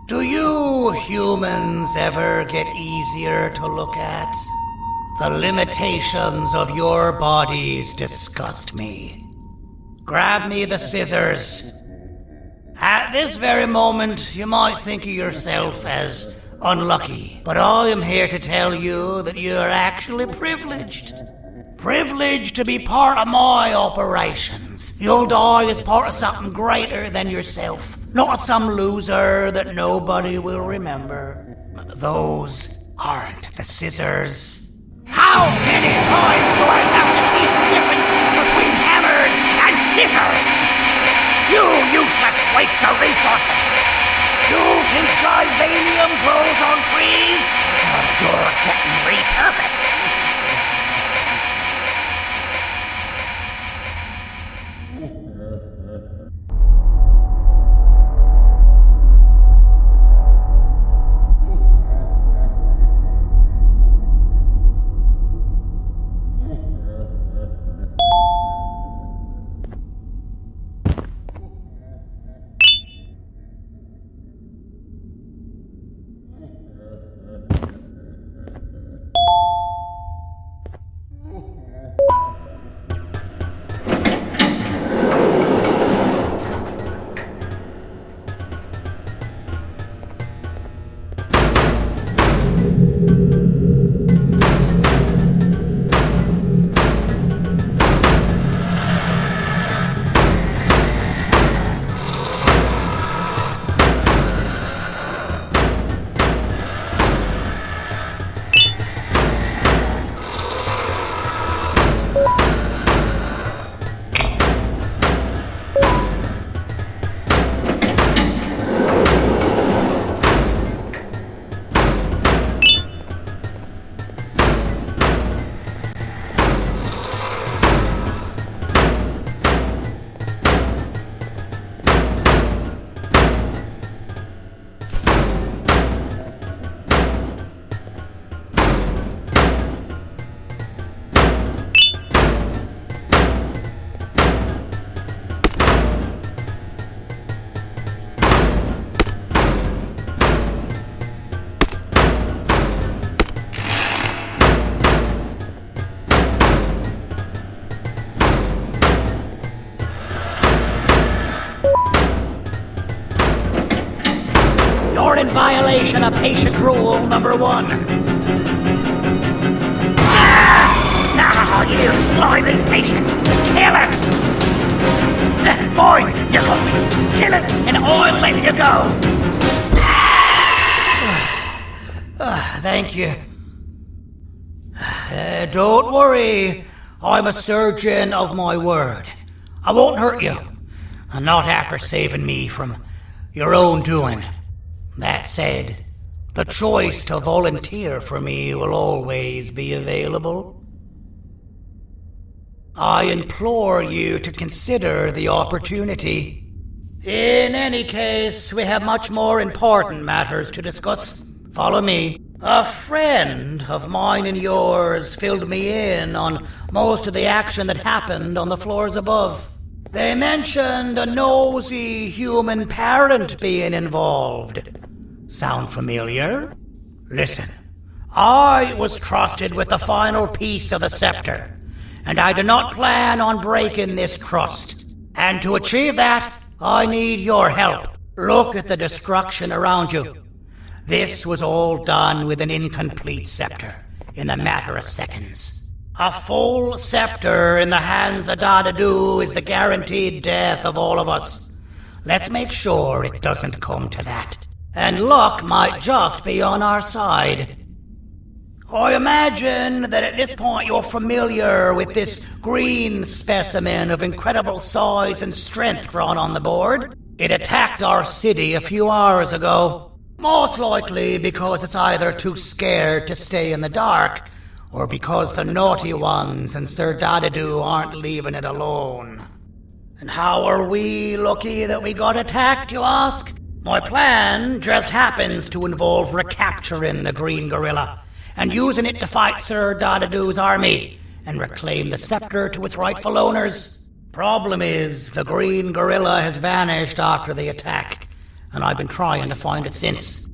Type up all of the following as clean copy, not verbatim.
Do you humans ever get easier to look at? The limitations of your bodies disgust me. Grab me the scissors. At this very moment, you might think of yourself as unlucky, but I am here to tell you that you are actually privileged. Privileged to be part of my operations. You'll die as part of something greater than yourself, not as some loser that nobody will remember. Those aren't the scissors. How many times do I have to teach the difference between hammers and scissors? You useless waste of resources! You think Givanium grows on trees? You're getting repurposed! You're in violation of patient rule number 1. You slimy patient! Kill it! Fine, you got me. Kill it, and I'll let you go. Thank you. Don't worry. I'm a surgeon of my word. I won't hurt you. Not after saving me from your own doing. That said, the choice to volunteer for me will always be available. I implore you to consider the opportunity. In any case, we have much more important matters to discuss. Follow me. A friend of mine and yours filled me in on most of the action that happened on the floors above. They mentioned a nosy human parent being involved. Sound familiar? Listen, I was trusted with the final piece of the scepter, and I do not plan on breaking this trust. And to achieve that, I need your help. Look at the destruction around you. This was all done with an incomplete scepter in a matter of seconds. A full scepter in the hands of Dadadu is the guaranteed death of all of us. Let's make sure it doesn't come to that. And luck might just be on our side. I imagine that at this point you're familiar with this green specimen of incredible size and strength drawn on the board. It attacked our city a few hours ago. Most likely because it's either too scared to stay in the dark, or because the naughty ones and Sir Dadadu aren't leaving it alone. And how are we lucky that we got attacked, you ask? My plan just happens to involve recapturing the green gorilla and using it to fight Sir Dadadu's army and reclaim the scepter to its rightful owners. Problem is, the green gorilla has vanished after the attack, and I've been trying to find it since.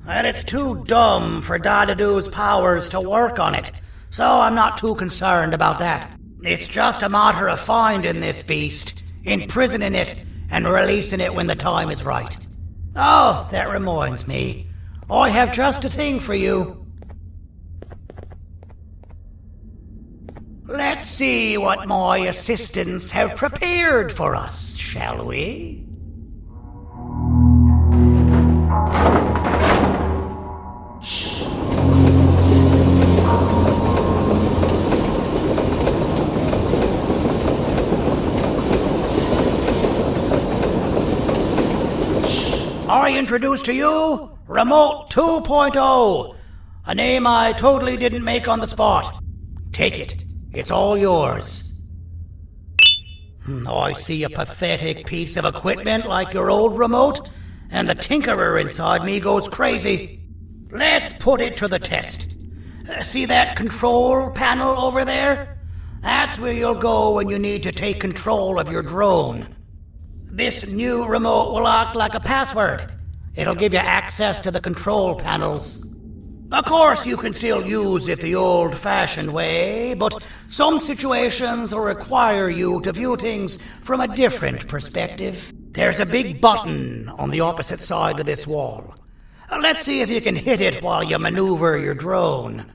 And it's too dumb for Dadadoo's powers to work on it, so I'm not too concerned about that. It's just a matter of finding this beast, imprisoning it, and releasing it when the time is right. Oh, that reminds me. I have just a thing for you. Let's see what my assistants have prepared for us, shall we? I introduce to you Remote 2.0, a name I totally didn't make on the spot. Take it. It's all yours. I see a pathetic piece of equipment like your old remote, and the tinkerer inside me goes crazy. Let's put it to the test. See that control panel over there? That's where you'll go when you need to take control of your drone. This new remote will act like a password. It'll give you access to the control panels. Of course, you can still use it the old-fashioned way, but some situations will require you to view things from a different perspective. There's a big button on the opposite side of this wall. Let's see if you can hit it while you maneuver your drone.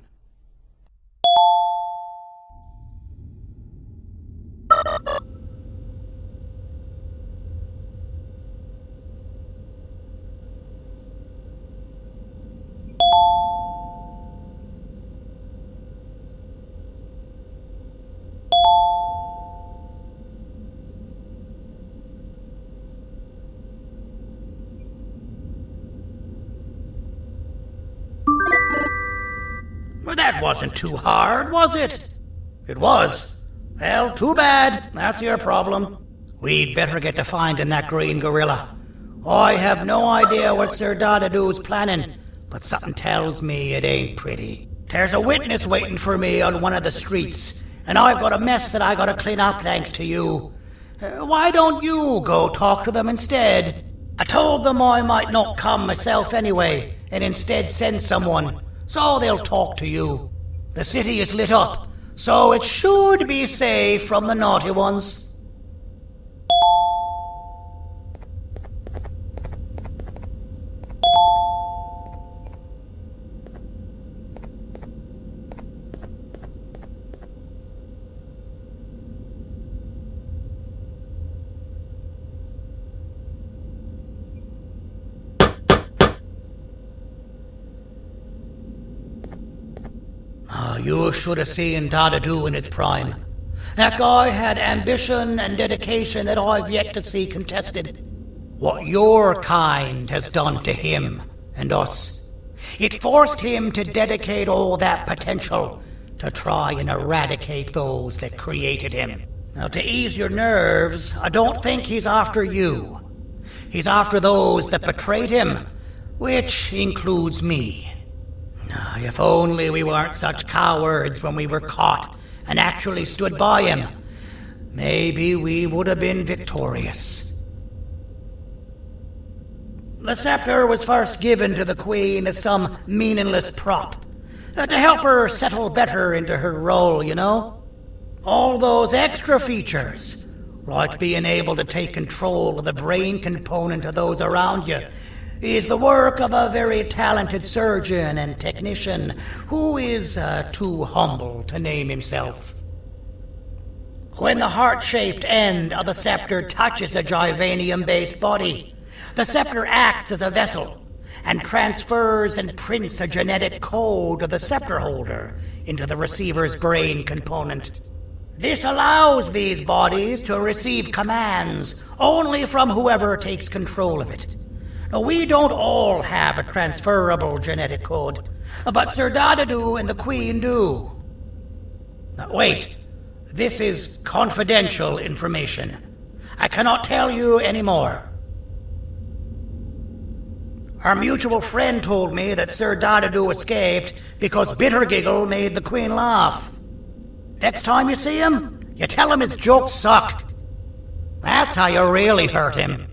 Well, that wasn't too hard, was it? It was. Well, too bad. That's your problem. We'd better get to finding that green gorilla. I have no idea what Sir Dadadoo's planning, but something tells me it ain't pretty. There's a witness waiting for me on one of the streets, and I've got a mess that I gotta clean up thanks to you. Why don't you go talk to them instead? I told them I might not come myself anyway, and instead send someone, so they'll talk to you. The city is lit up, so it should be safe from the naughty ones. You should have seen Dadadoo in his prime. That guy had ambition and dedication that I've yet to see contested. What your kind has done to him and us, it forced him to dedicate all that potential to try and eradicate those that created him. Now, to ease your nerves, I don't think he's after you. He's after those that betrayed him, which includes me. If only we weren't such cowards when we were caught and actually stood by him, maybe we would have been victorious. The scepter was first given to the Queen as some meaningless prop, to help her settle better into her role, you know? All those extra features, like being able to take control of the brain component of those around you, is the work of a very talented surgeon and technician who is too humble to name himself. When the heart-shaped end of the scepter touches a Givanium-based body, the scepter acts as a vessel and transfers and prints a genetic code of the scepter holder into the receiver's brain component. This allows these bodies to receive commands only from whoever takes control of it. Now, we don't all have a transferable genetic code, but Sir Dadadoo and the Queen do. Now, wait, this is confidential information. I cannot tell you any more. Our mutual friend told me that Sir Dadadoo escaped because Bittergiggle made the Queen laugh. Next time you see him, you tell him his jokes suck. That's how you really hurt him.